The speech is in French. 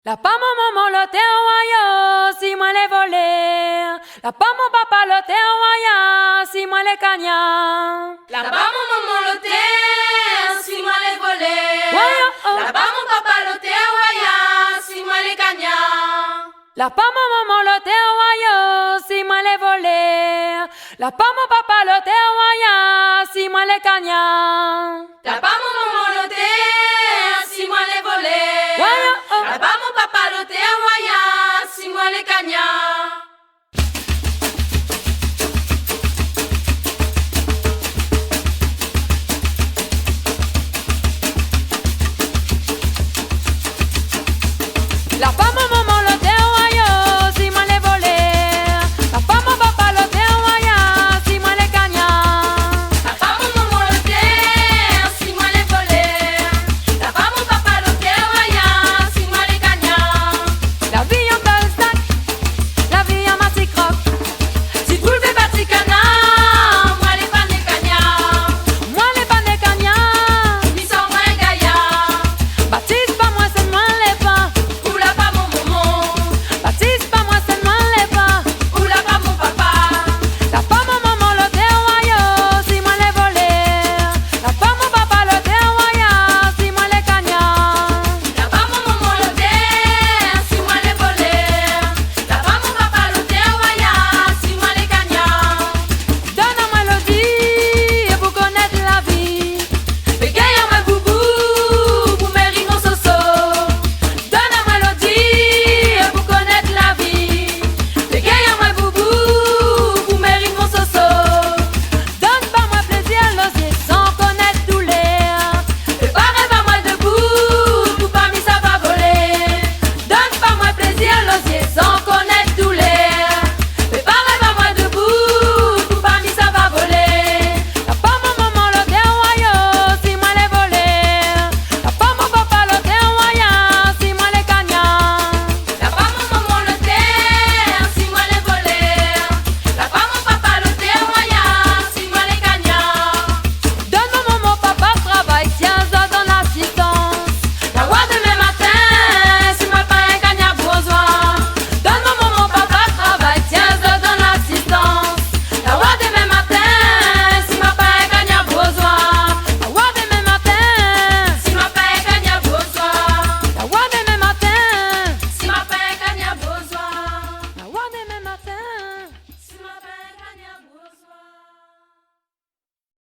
La pa maman le te envoya si moi les volé. La pa mon papa le te envoya si moi les cagna. La pa mon maman le te si moi les volé. La pa mon papa le te envoya si moi les cagna. La pa maman le te envoya si moi les volé. La pa mon papa le te envoya si moi les cagna. La pa mon maman le te si moi les volé. La pa mon papa le te envoya si moi les cagna. La pa maman